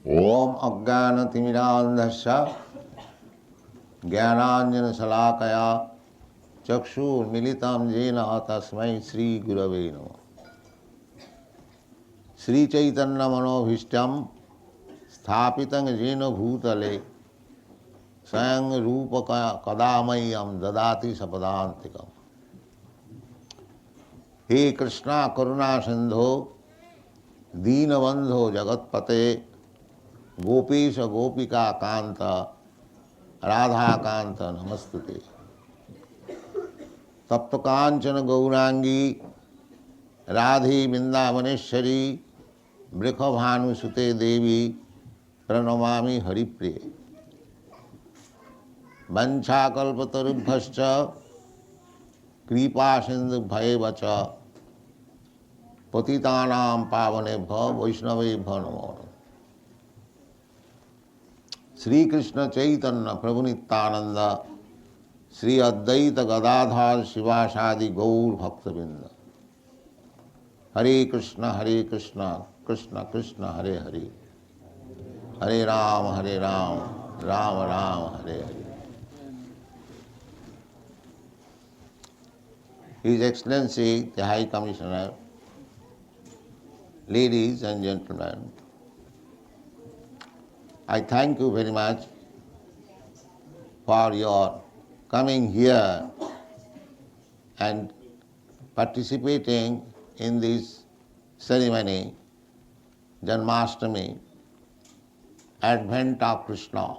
Om Ajnanatimidandhasya Jnananjana-salakaya Chakshur militam jena tasmai Sri Gurave Namaha. Sri Chaitanya Manobhishtam Sthapitam jena bhutale Swayam Rupa Kadamayam Dadati Sapadantikam. He Krishna Karuna Sindho Deenabandho Jagatpate Gopesha Gopika Kanta Radha Kanta Namastute. Tapta Kanchana Gaurangi Radhi Vrindavaneshwari Brikhabhanu Sute Devi Pranamami Haripriye. Vancha Kalpatarubhascha Kripa Sindhu Bhayevacha Patitanam Pavanebha Vaishnavebha Namo. Sri Krishna Chaitanya Prabhu Nityananda Sri Advaita Gadadhar Shivasadi Gaur Bhaktavinda. Hare Krishna, Krishna Krishna, Hare Hare. Hare Rama, Rama Rama, Hare Hare. His Excellency, the High Commissioner, ladies and gentlemen, I thank you very much for your coming here and participating in this ceremony, Janmashtami, Advent of Krishna.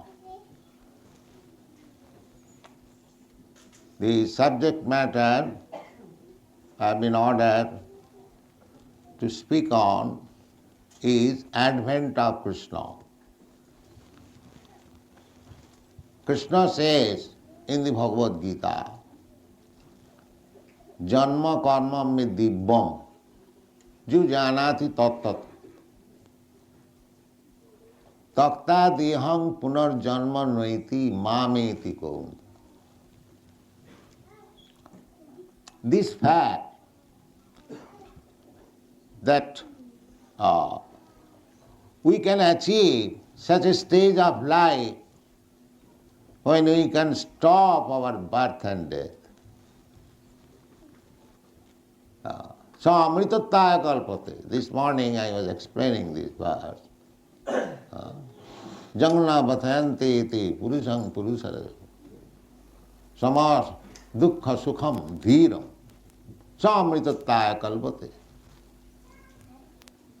The subject matter I have been ordered to speak on is Advent of Krishna. Krishna says in the Bhagavad Gita, Janma karma me dibbam, ju janati tat takta deham punar janma naiti mameti kaunta. This fact that we can achieve such a stage of life when we can stop our birth and death. So amritattaya kalpate. This morning I was explaining this verse. Jangna bhathayanti iti purusang purusara samas dukkha sukham dhiram sa amritattaya kalpate.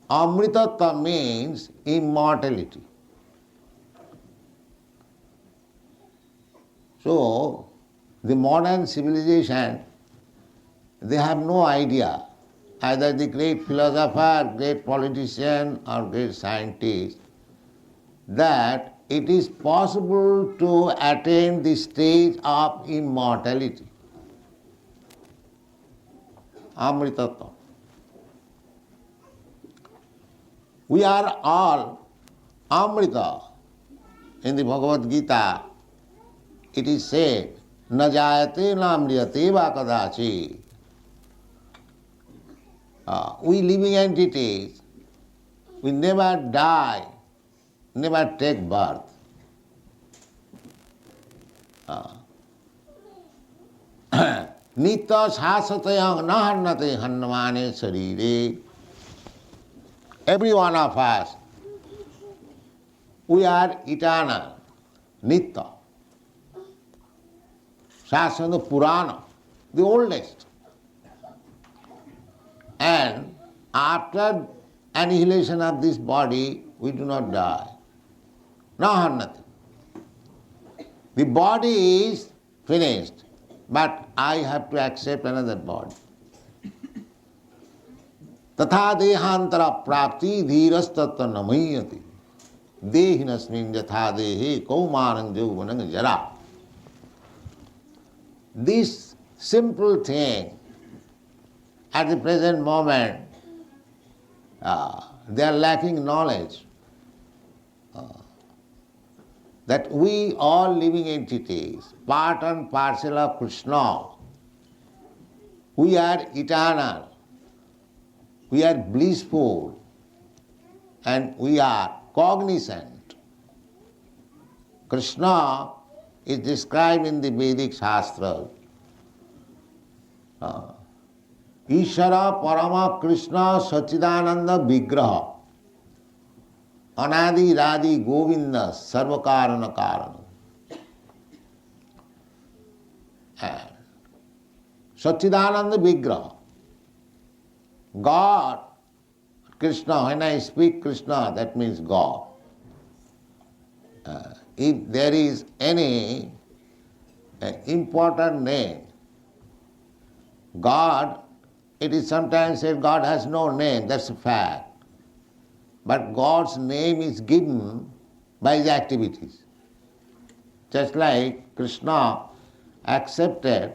Amritatta means immortality. So, the modern civilization, they have no idea, either the great philosopher, great politician or great scientist, that it is possible to attain the stage of immortality. Amritattva. We are all Amrita. In the Bhagavad Gita, it is said, na jayate na amriyate va kadachi. We living entities, we never die, never take birth. Nitya sasatayang naharnate hannamane sarire. Every one of us, we are eternal, nitya. Shasana Purana, the oldest. And after annihilation of this body, we do not die. Naharnate. The body is finished, but I have to accept another body. Tatha dehantara prapti dhiras tattva namayati. Dehinasmin yatha dehe kaumanang jauvanang jara. This simple thing, at the present moment, they are lacking knowledge that we all living entities, part and parcel of Krishna, we are eternal, we are blissful, and we are cognizant. Krishna is described in the Vedic Shastra. Ishara Parama Krishna Sachidananda Vigraha Anadi Radi Govinda Sarvakarana Karana. Sachidananda Vigraha. God, Krishna, when I speak Krishna, that means God. If there is any important name, God, it is sometimes said God has no name, that's a fact. But God's name is given by his activities. Just like Krishna accepted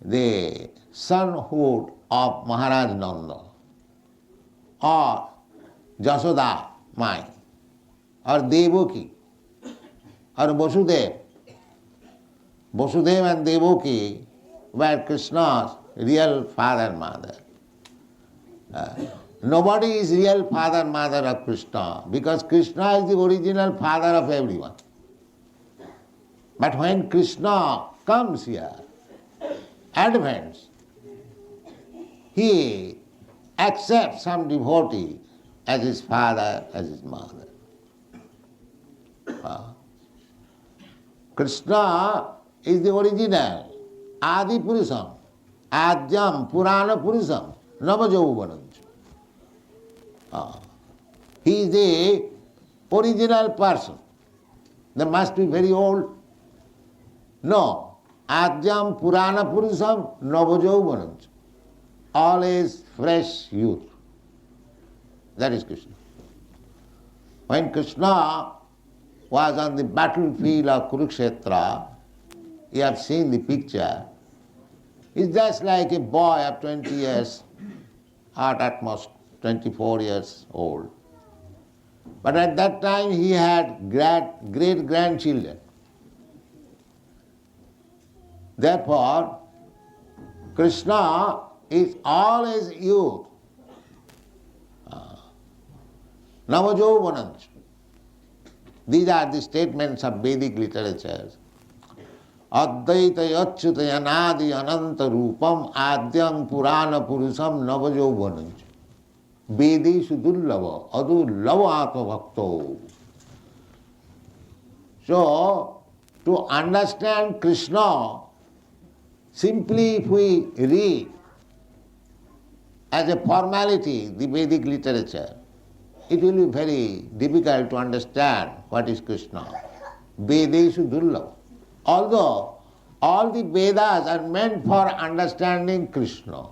the sonhood of Maharaj Nanda or Jasoda Mai or Devaki or Vasudev. Vasudev and Devaki were Krishna's real father and mother. Nobody is real father and mother of Krishna because Krishna is the original father of everyone. But when Krishna comes here, advents, he accepts some devotee as his father, as his mother. Krishna is the original, Adi Purusam, Adyam Purana Purusam, Navajauvanam. He is the original person. They must be very old. No. Adyam Purana Purusam Navajauvanam. Always fresh youth. That is Krishna. When Krishna was on the battlefield of Kurukshetra, you have seen the picture, he's just like a boy of 20 years, or at most 24 years old. But at that time he had great-grandchildren. Therefore, Krishna is always youth. Navajauvanam. These are the statements of Vedic literatures. Advaita Yachyuta Yanadi Ananta Rupam Adyam Purana Purusam Navajauvanam. Vedeshu Dullava Adullava Bhakto. So, to understand Krishna, simply if we read as a formality the Vedic literature, it will be very difficult to understand what is Krishna. Vedeshu Dullava. Although all the Vedas are meant for understanding Krishna.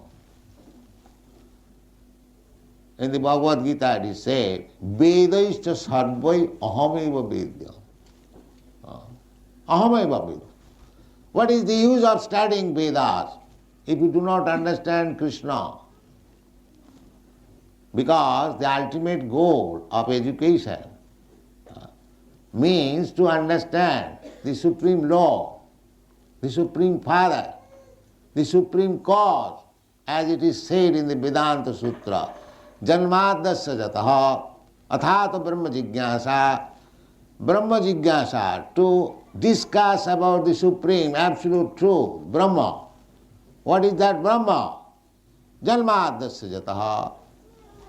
In the Bhagavad Gita it is said, Vedaischa sarvai ahameva vedya. Ahameva vedya. What is the use of studying Vedas if you do not understand Krishna? Because the ultimate goal of education means to understand the supreme law, the supreme father, the supreme cause, as it is said in the Vedanta Sutra. Janmāṣṭamī Lecture, athāta Brahma Jigyasa, to discuss about the supreme, absolute truth, Brahma. What is that Brahma? Janmāṣṭamī Lecture.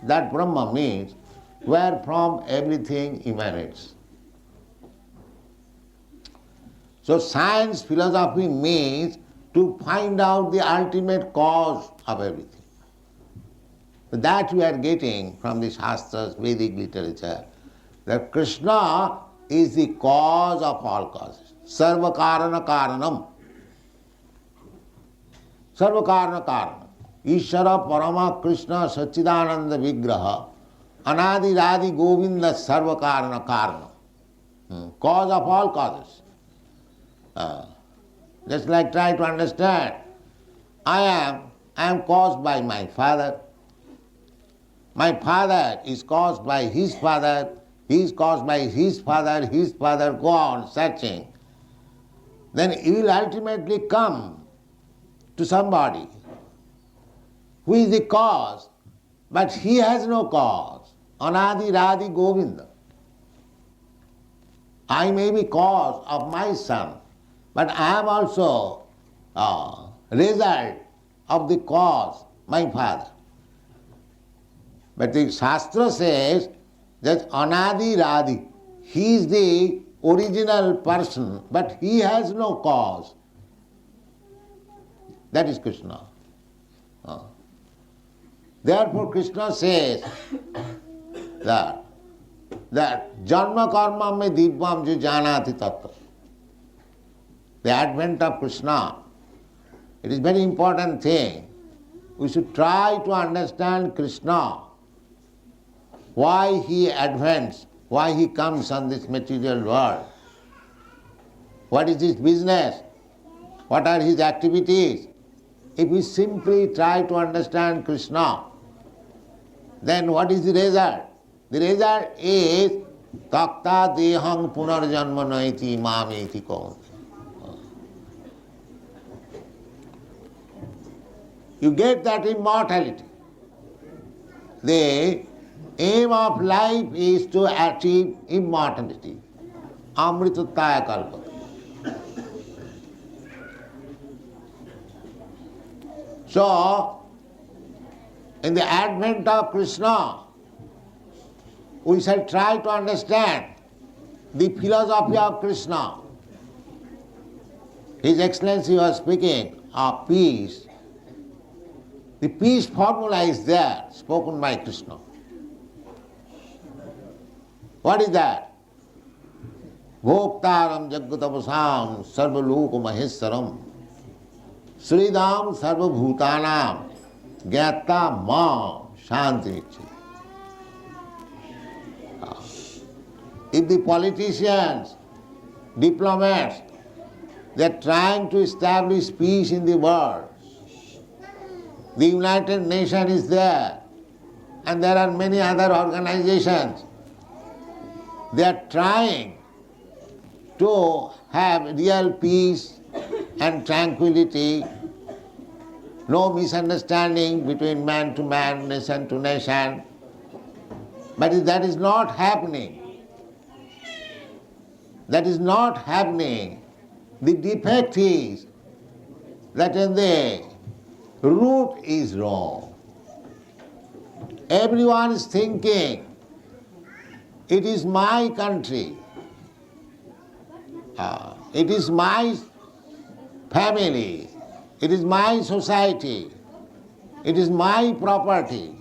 That Brahma means where from everything emanates. So science, philosophy means to find out the ultimate cause of everything. That we are getting from the Shastras, Vedic literature, that Krishna is the cause of all causes. Sarva Karana Karanam. Sarva Karana Karanam. Ishara Parama Krishna Sachidananda Vigraha Anadi Radi Govinda Sarva Karana Karanam. Cause of all causes. Just like try to understand. I am caused by my father. My father is caused by his father. He is caused by his father, go on searching. Then he will ultimately come to somebody who is the cause, but he has no cause. Anadi Radi Govinda. I may be cause of my son, but I am also result of the cause, my father. But the Shastra says that Anadi Radi, he is the original person, but he has no cause. That is Krishna. Therefore Krishna says that Janma karma me divyam jo janati tattva. The advent of Krishna, it is very important thing. We should try to understand Krishna, why he advents, why he comes on this material world. What is his business? What are his activities? If we simply try to understand Krishna, then what is the result? The result is takta dehang punarjanma naiti mameti kaunte. You get that immortality. The aim of life is to achieve immortality. Amritataya kalpata. So, in the advent of Krishna, we shall try to understand the philosophy of Krishna. His Excellency was speaking of peace. The peace formula is there, spoken by Krishna. What is that? Bhoktaram jagatapasam sarvaloka maheswaram Sridam sarva bhutanam gyata mam shanti. If the politicians, diplomats, they are trying to establish peace in the world, the United Nations is there, and there are many other organizations. They are trying to have real peace and tranquility, no misunderstanding between man to man, nation to nation. But if that is not happening, that is not happening, the defect is that in the root is wrong. Everyone is thinking, it is my country, it is my family, it is my society, it is my property.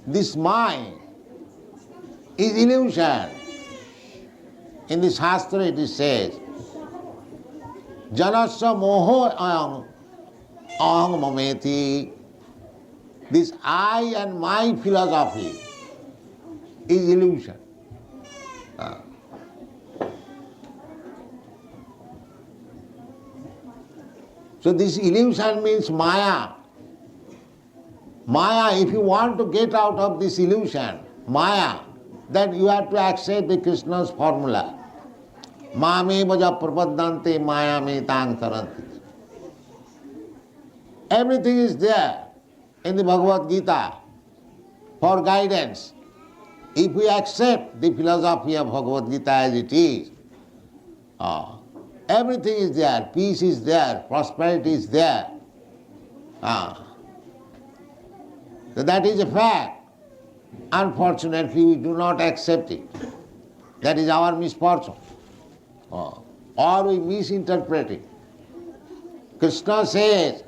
This mind is illusion. In the Shastra it says, Janasya moho aham mameti. This I and my philosophy is illusion. So this illusion means Maya. Maya, if you want to get out of this illusion, Maya, then you have to accept the Krishna's formula. Mame vaja prapaddante maya me tang taranti. Everything is there in the Bhagavad Gita for guidance. If we accept the philosophy of Bhagavad Gita as it is, everything is there, peace is there, prosperity is there. So that is a fact. Unfortunately, we do not accept it. That is our misfortune. Or we misinterpret it. Krishna says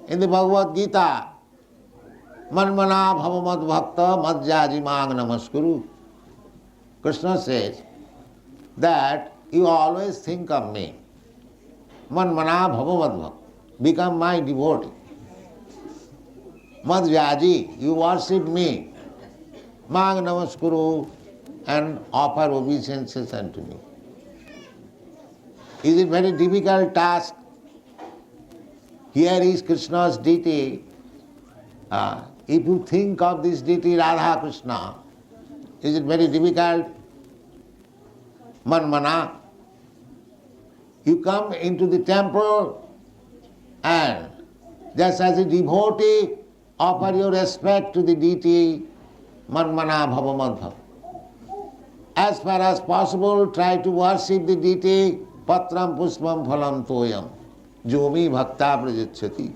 in the Bhagavad Gita, Manmana bhavamad bhakta madhyaji mang namaskuru. Krishna says that you always think of me. Manmana bhavamad bhakta. Become my devotee. Madhyaji, you worship me. Mang namaskuru, and offer obeisances unto me. Is it very difficult task? Here is Krishna's deity. If you think of this deity Radha Krishna, is it very difficult? Manmana. You come into the temple and just as a devotee, offer your respect to the deity, Manmana Bhavamadha. as far as possible, try to worship the deity, patram puspam phalam toyam, jomi bhakta prajachyati.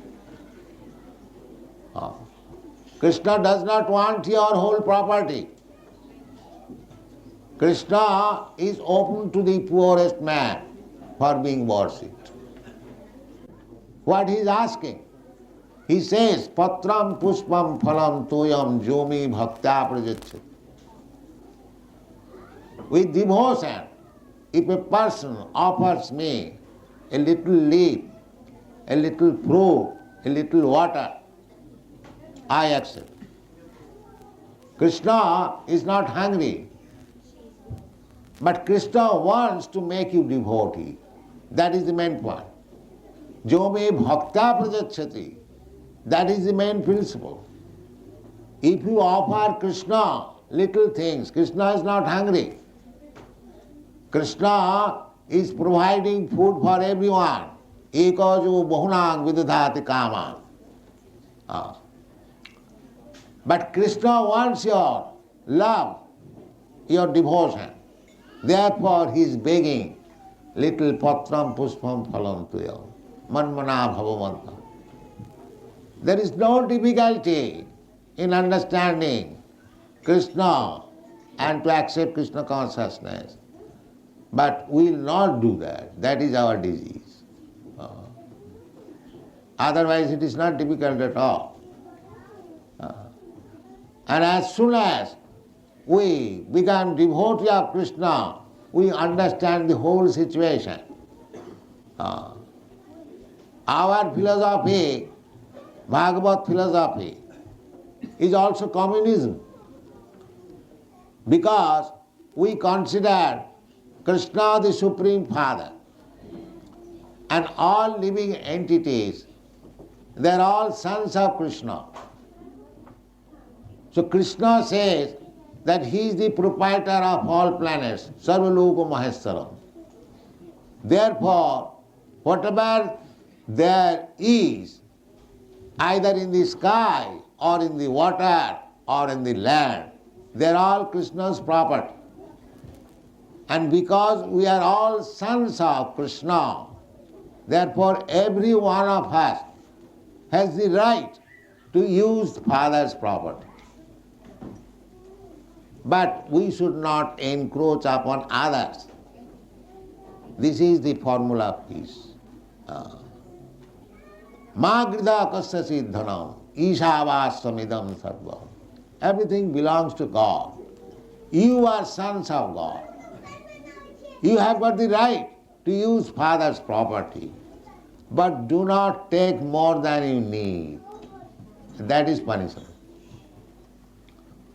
Krishna does not want your whole property. Krishna is open to the poorest man for being worshipped. What he is asking? He says, patram puspam phalam toyam jomi bhakta prajachyati. With devotion, if a person offers me a little leaf, a little fruit, a little water, I accept. Krishna is not hungry, but Krishna wants to make you devotee. That is the main point. Jome bhakta prajachyati. That is the main principle. If you offer Krishna little things, Krishna is not hungry. Krishna is providing food for everyone. Ekajo bahunang vidadhati kama. But Krishna wants your love, your devotion. Therefore he is begging, little patram puspam phalam tuyam, manmana bhavamanta. There is no difficulty in understanding Krishna and to accept Krishna consciousness. But we will not do that. That is our disease. Otherwise it is not difficult at all. And as soon as we become devotee of Krishna, we understand the whole situation. Our philosophy, Bhagavad philosophy, is also communism. Because we consider Krishna the Supreme Father, and all living entities, they are all sons of Krishna. So Krishna says that he is the proprietor of all planets, Sarvaloka Maheshwaram. Therefore, whatever there is, either in the sky or in the water or in the land, they are all Krishna's property. And because we are all sons of Krishna, therefore every one of us has the right to use Father's property. But we should not encroach upon others. This is the formula of peace. Ma grida kasya siddhanam, ishavassamidam sarvam. Everything belongs to God. You are sons of God. You have got the right to use Father's property, but do not take more than you need. That is punishment.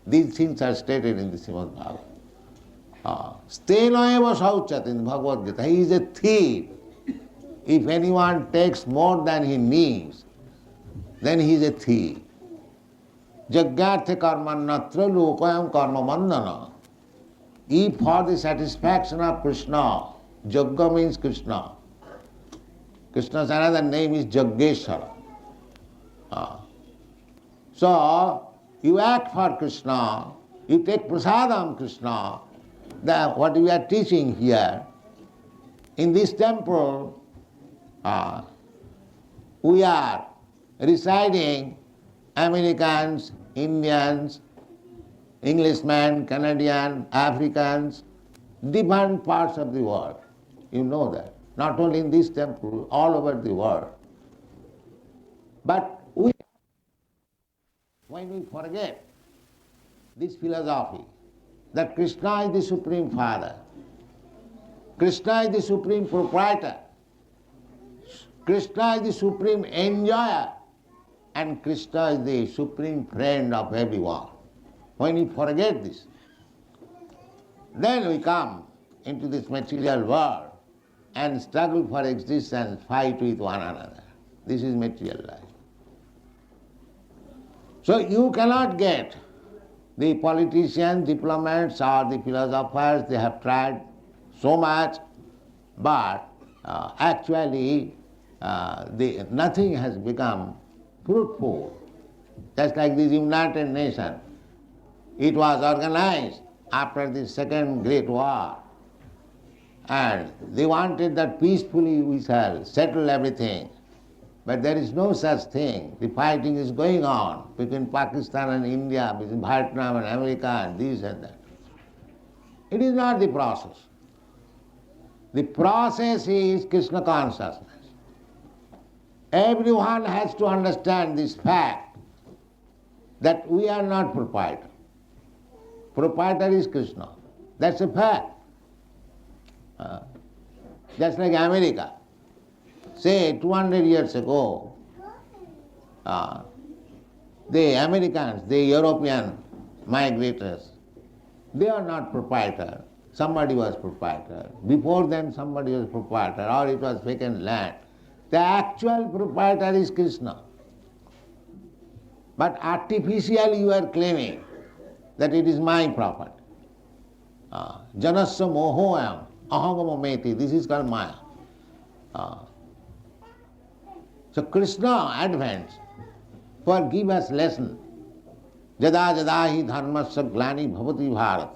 These things are stated in the Srimad Bhagavatam. Stena eva sauchat in Bhagavad Gita. He is a thief. If anyone takes more than he needs, then he is a thief. Jagyartha karmannatra lokayam karma mandana. If for the satisfaction of Krishna, Jagga means Krishna. Krishna's another name is Jaggeshwara. So, you act for Krishna, you take prasadam Krishna, what we are teaching here. In this temple, we are residing Americans, Indians, Englishmen, Canadian, Africans, different parts of the world. You know that. Not only in this temple, all over the world. But when we forget this philosophy, that Krishna is the Supreme Father, Krishna is the Supreme Proprietor, Krishna is the Supreme Enjoyer, and Krishna is the Supreme Friend of everyone. When we forget this, then we come into this material world and struggle for existence, fight with one another. This is material life. So you cannot get the politicians, diplomats or the philosophers, they have tried so much, but actually nothing has become fruitful. Just like this United Nations, it was organized after the second great war, and they wanted that peacefully we shall settle everything. But there is no such thing. The fighting is going on between Pakistan and India, between Vietnam and America, and this and that. It is not the process. The process is Krishna consciousness. Everyone has to understand this fact that we are not proprietor. Proprietor is Krishna. That's a fact. Just like America. Say 200 years ago, the Americans, the European migrators, they are not proprietor. Somebody was proprietor. Before them somebody was proprietor, or it was vacant land. The actual proprietor is Krishna. But artificially you are claiming that it is my property. Janasya mohoyam ahagama meti. This is called Maya. So Krishna advents for give us lesson. Jada jada hi dharmasya glani bhavati bharat.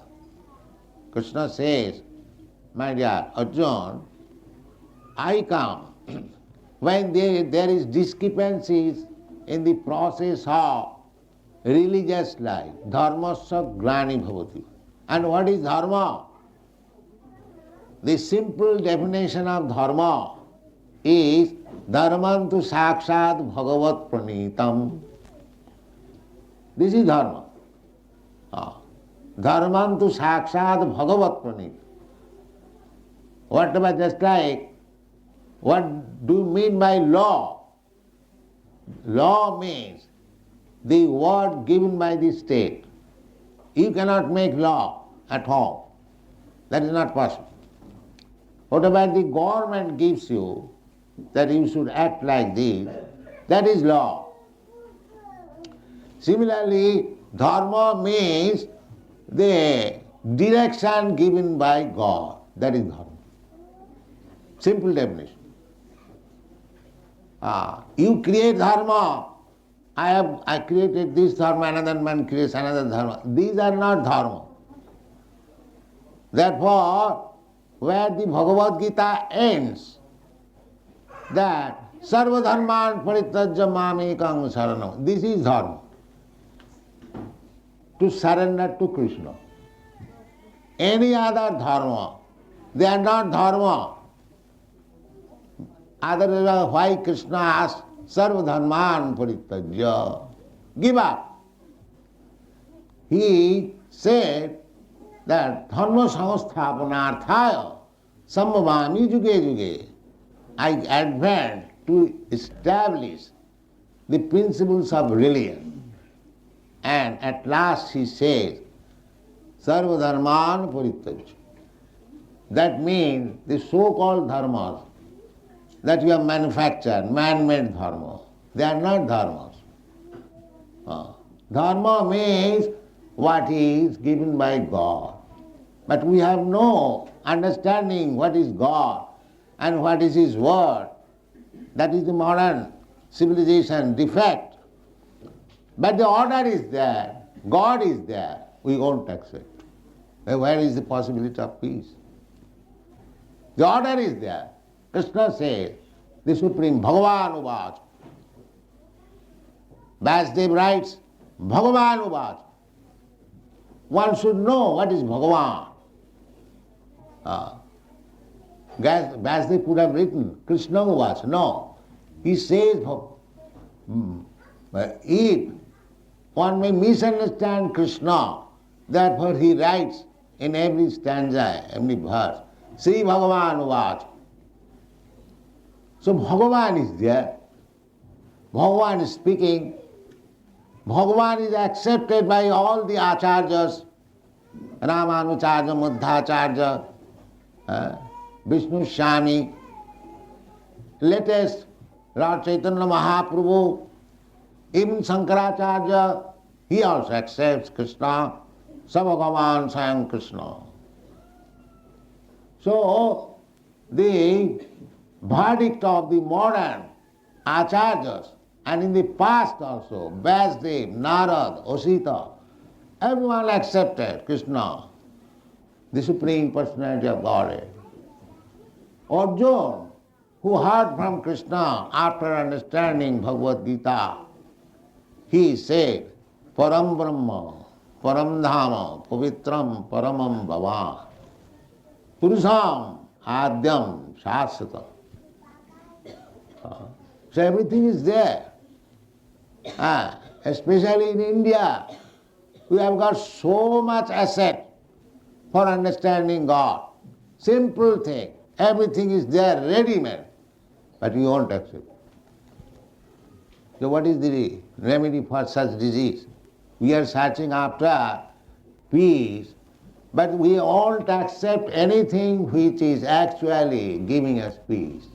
Krishna says, my dear Arjuna, I come when there is discrepancies in the process of religious life. Dharmasya glani bhavati. And what is dharma? The simple definition of dharma is dharmantu sakshat bhagavat pranitam. This is dharma. Dharmantu sakshat bhagavat pranitam. Whatever, just like, what do you mean by law? Law means the word given by the state. You cannot make law at home. That is not possible. Whatever the government gives you, that you should act like this, that is law. Similarly, dharma means the direction given by God. That is dharma. Simple definition. You create dharma. I created this dharma, another man creates another dharma. These are not dharma. Therefore, where the Bhagavad Gita ends, that sarva dharman parityajya mamekam saranam. This is dharma. To surrender to Krishna. Any other dharma, they are not dharma. Otherwise, why Krishna asked sarva dharman parityajya? Give up. He said that dharma samasthapanarthaya sambhavami juge juge. I advance to establish the principles of religion. And at last he says, sarva dharman parityajya. That means the so-called dharmas that you have manufactured, man-made dharma, they are not dharmas. Dharma means what is given by God. But we have no understanding what is God and what is His word. That is the modern civilization defect. But the order is there, God is there, we won't accept. Where is the possibility of peace? The order is there. Krishna says, the Supreme Bhagavan Uvacha. Vasudev writes, Bhagavan Uvacha. One should know what is Bhagavan. Vasudev could have written Krishna Uvacha. No. He says, if one may misunderstand Krishna, therefore he writes in every stanza, every verse, Sri Bhagavan Uvacha. So Bhagavan is there. Bhagavan is speaking. Bhagavan is accepted by all the acharyas, Ramanucharya, Madhvacharya, Janmashtami. Latest, Lord Chaitanya Mahaprabhu, even Shankaracharya, he also accepts Krishna, Sabhagavan Swayam Krishna. So, the verdict of the modern acharyas, and in the past also, Vasudev, Narad, Osita, everyone accepted Krishna the Supreme Personality of Godhead. Arjuna, who heard from Krishna after understanding Bhagavad Gita, he said, Param Brahma, Param Dhama, Pavitram, Paramam Bhava, Purusham, Adyam, Shasvatam. So everything is there. Especially in India, we have got so much asset for understanding God. Simple thing. Everything is there, ready-made. But we won't accept. So what is the remedy for such disease? We are searching after peace, but we won't accept anything which is actually giving us peace.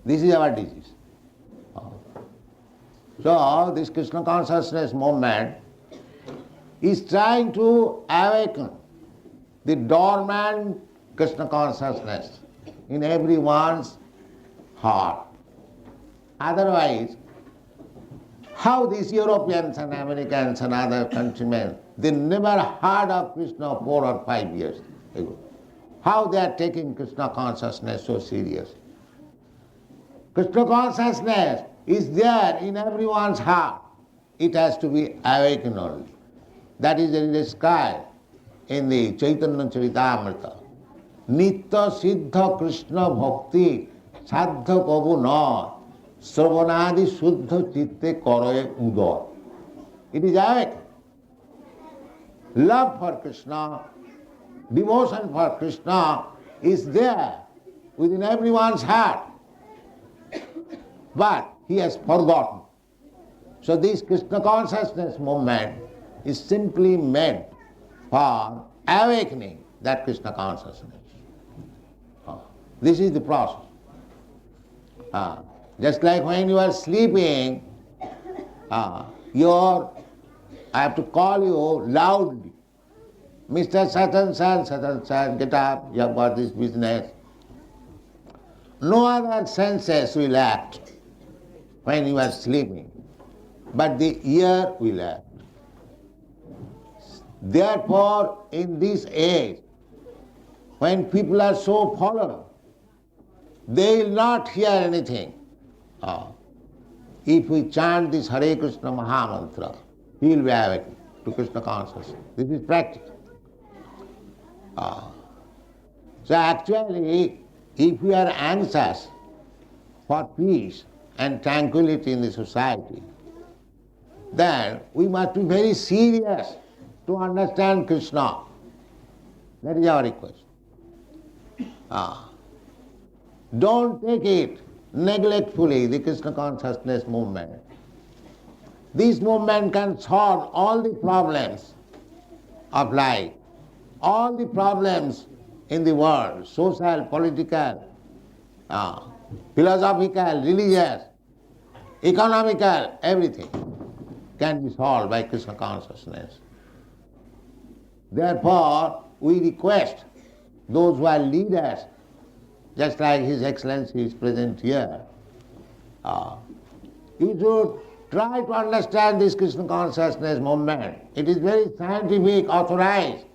This is our disease. So this Krishna consciousness movement is trying to awaken the dormant Krishna consciousness in everyone's heart. Otherwise, how these Europeans and Americans and other countrymen, they never heard of Krishna 4 or 5 years ago. How they are taking Krishna consciousness so seriously. Krishna consciousness is there in everyone's heart. It has to be awakened only. That is described in the Chaitanya Charitamrita. Nitya Siddha Krishna Bhakti Sadha Kavu Na Sravanadi Suddha Chitte Karaye Udar. It is awakened. Love for Krishna, devotion for Krishna is there within everyone's heart. But he has forgotten. So this Krishna consciousness movement is simply meant for awakening that Krishna consciousness. This is the process. Just like when you are sleeping, I have to call you loudly. Mr. Satan, get up, you have got this business. No other senses will act when you are sleeping, but the ear will act. Therefore, in this age, when people are so fallen, they will not hear anything. If we chant this Hare Krishna Mahamantra, he will be awakened to Krishna consciousness. This is practical. So actually, if we are anxious for peace and tranquility in the society, then we must be very serious to understand Krishna. That is our request. Don't take it neglectfully, the Krishna consciousness movement. This movement can solve all the problems of life, all the problems in the world, social, political, philosophical, religious, economical, everything can be solved by Krishna consciousness. Therefore, we request those who are leaders, just like His Excellency is present here, you should try to understand this Krishna consciousness movement. It is very scientific, authorized.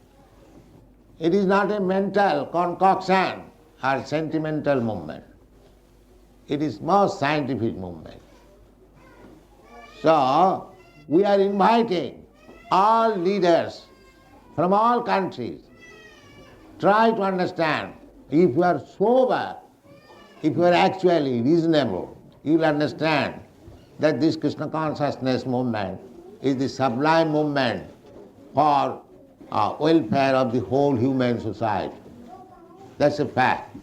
It is not a mental concoction or sentimental movement. It is most scientific movement. So, we are inviting all leaders from all countries, try to understand. If you are sober, if you are actually reasonable, you will understand that this Krishna consciousness movement is the sublime movement for welfare of the whole human society. That's a fact.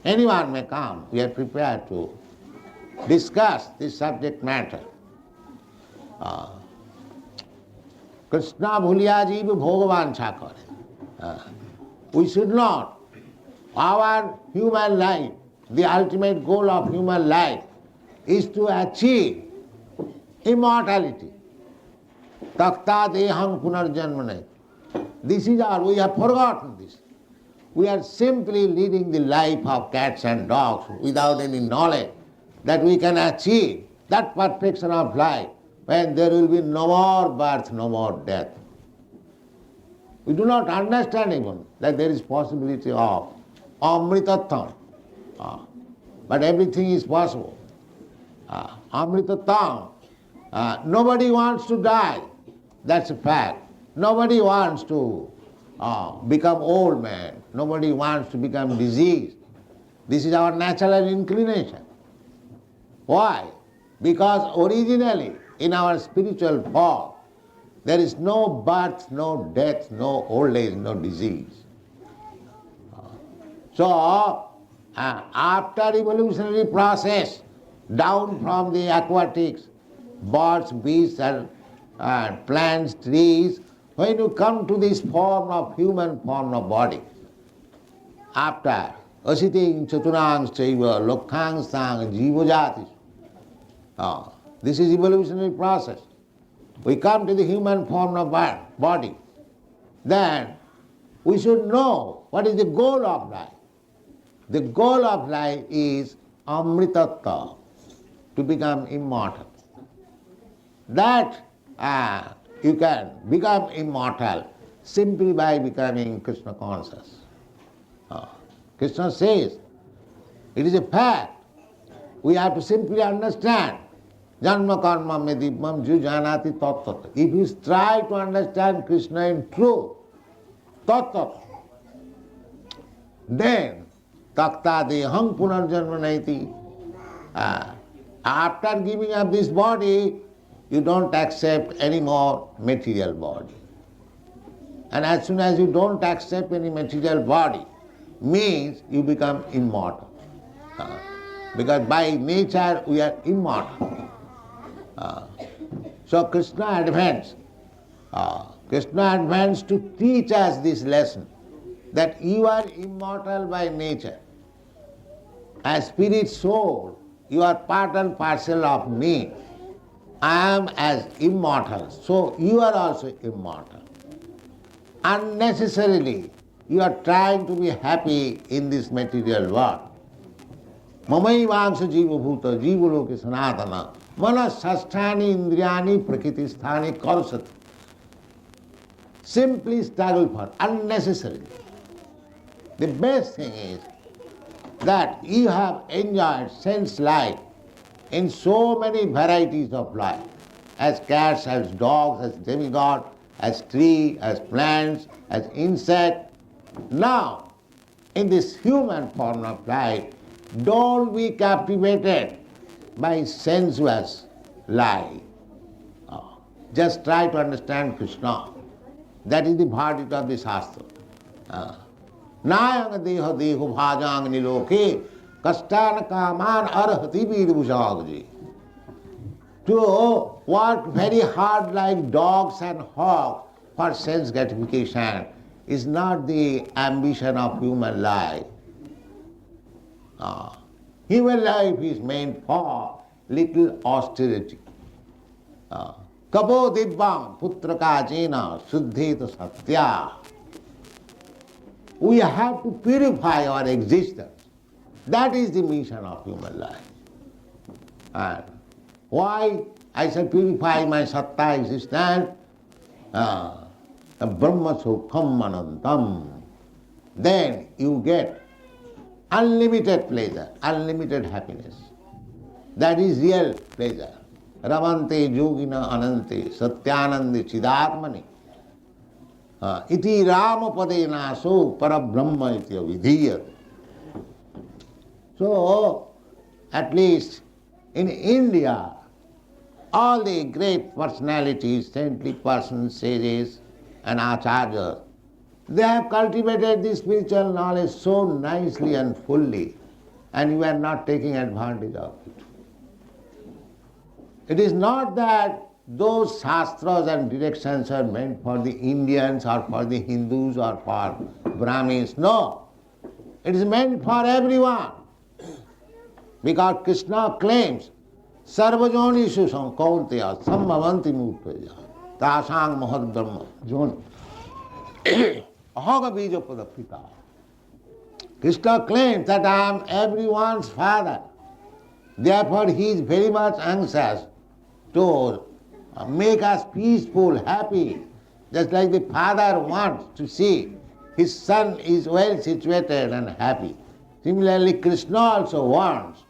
Anyone may come. We are prepared to discuss this subject matter. Krishna bhuliya jiv bhagavan chakare. We should not. Our human life, the ultimate goal of human life, is to achieve immortality. Takta deham punarjanmane. This is we have forgotten this. We are simply leading the life of cats and dogs without any knowledge that we can achieve that perfection of life when there will be no more birth, no more death. We do not understand even that there is possibility of amritatham. But everything is possible. Amritatham. Nobody wants to die. That's a fact. Nobody wants to become old man. Nobody wants to become diseased. This is our natural inclination. Why? Because originally in our spiritual form, there is no birth, no death, no old age, no disease. So, after evolutionary process, down from the aquatics, birds, beasts, and plants, trees, when you come to this form of human form of body, after asiting chaturang chaiva lokhang sang jivajati, this is evolutionary process. We come to the human form of body. Then we should know what is the goal of life. The goal of life is amritattva, to become immortal. That you can become immortal simply by becoming Krishna conscious. Krishna says, it is a fact. We have to simply understand. Janma karma me dibbam ju janati tattva. If you try to understand Krishna in truth, tattva, then takta deham punarjanma naiti. After giving up this body, you don't accept any more material body. And as soon as you don't accept any material body, means you become immortal. Because by nature we are immortal. So Krishna advanced. Krishna advanced to teach us this lesson, that you are immortal by nature. As spirit soul, you are part and parcel of me. I am as immortal, so you are also immortal. Unnecessarily, you are trying to be happy in this material world. Mamaivangsha jiva bhuta jiva loke sanatana manas sasthani indriyani prakritisthani karusat. Simply struggle for unnecessarily. The best thing is that you have enjoyed sense life in so many varieties of life, as cats, as dogs, as demigod, as tree, as plants, as insect. Now, in this human form of life, don't be captivated by sensuous life. Just try to understand Krishna. That is the verdict of the Shastra. Nayang deha deho bhajang niloke kastana kaman arhati vidbhusagji. To work very hard like dogs and hogs for sense gratification is not the ambition of human life. Human life is meant for little austerity. Kapo dibbam putraka jena suddheta satya. We have to purify our existence. That is the mission of human life. And why I shall purify my satta existence? Brahma sukham anantam. Then you get unlimited pleasure, unlimited happiness. That is real pleasure. Ramante yogina anante satyanande chidatmani. Iti rama padena so parabrahma iti avidhiyat. So, at least in India, all the great personalities, saintly persons, sages and acharyas, they have cultivated this spiritual knowledge so nicely and fully, and you are not taking advantage of it. It is not that those shastras and directions are meant for the Indians or for the Hindus or for Brahmins. No, it is meant for everyone. Because Krishna claims, Sarvajonishu sankaunteya sambhavanti murteya tasang mahad brahma joni ahoga bija padapita. Krishna claims that I am everyone's father. Therefore he is very much anxious to make us peaceful, happy, Just like the father wants to see his son is well situated and happy. Similarly, Krishna also wants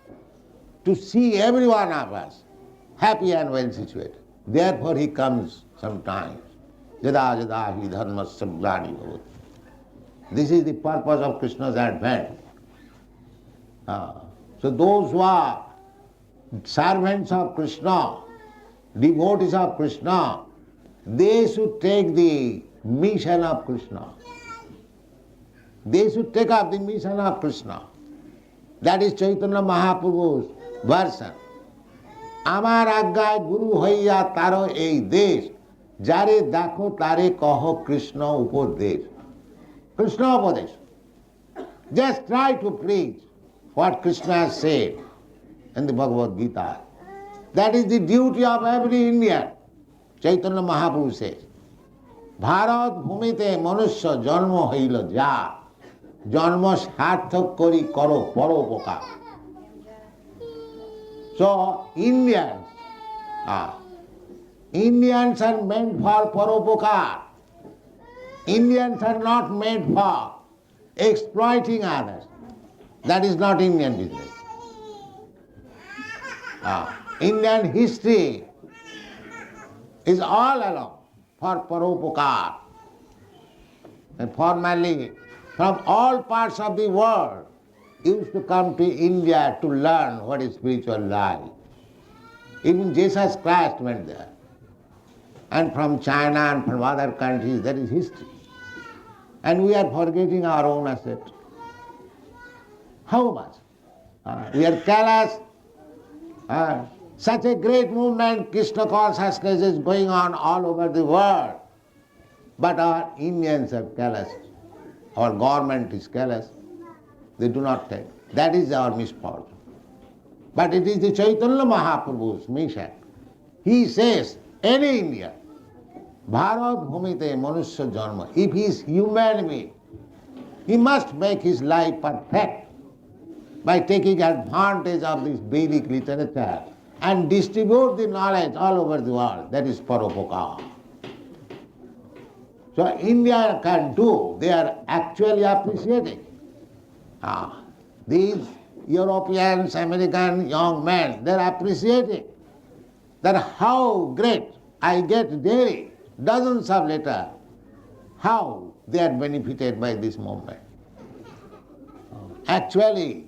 to see every one of us happy and well situated. Therefore he comes sometimes. Yada yada hi Janmashtami Lecture. This is the purpose of Krishna's advent. So those who are servants of Krishna, devotees of Krishna, they should take the mission of Krishna. They should take up the mission of Krishna. That is Chaitanya Mahaprabhu's version. আমার আজ্ঞায় গুরু হইয়া তারো এই দেশ, যারে দেখো তারে কহ কৃষ্ণ উপদেশ. Krishna উপদেশ. Just try to preach what Krishna has said in the Bhagavad Gita. That is the duty of every Indian. Chaitanya Mahaprabhu says, Bharat ভূমিতে মনুষ্য জন্ম হইল যা, জন্ম সার্থক করি করো পরোপকার. So Indians are meant for paropokar. Indians are not made for exploiting others. That is not Indian business. Indian history is all along for paropokar. And formerly, from all parts of the world, used to come to India to learn what is spiritual life. Even Jesus Christ went there. And from China and from other countries, that is history. And we are forgetting our own asset. How much? We are callous. Such a great movement, Krishna consciousness is going on all over the world. But our Indians are callous. Our government is callous. They do not take. That is our misfortune. But it is the Chaitanya Mahaprabhu's mission. He says, any Indian, Bharat Bhumite Manusya Janma, if he is human being, he must make his life perfect by taking advantage of this Vedic literature and distribute the knowledge all over the world. That is Paropokar. So India can do, they are actually appreciating. These Europeans, American young men, they are appreciating that how great I get daily dozens of letters, how they are benefited by this movement. Actually,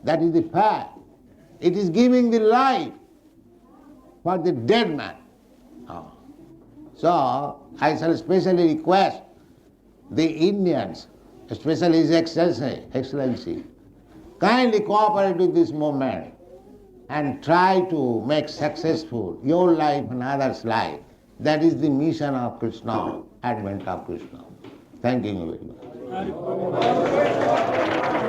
that is the fact. It is giving the life for the dead man. So, I shall especially request the Indians, especially His Excellency, kindly cooperate with this movement and try to make successful your life and others' life. That is the mission of Krishna, advent of Krishna. Thank you very much.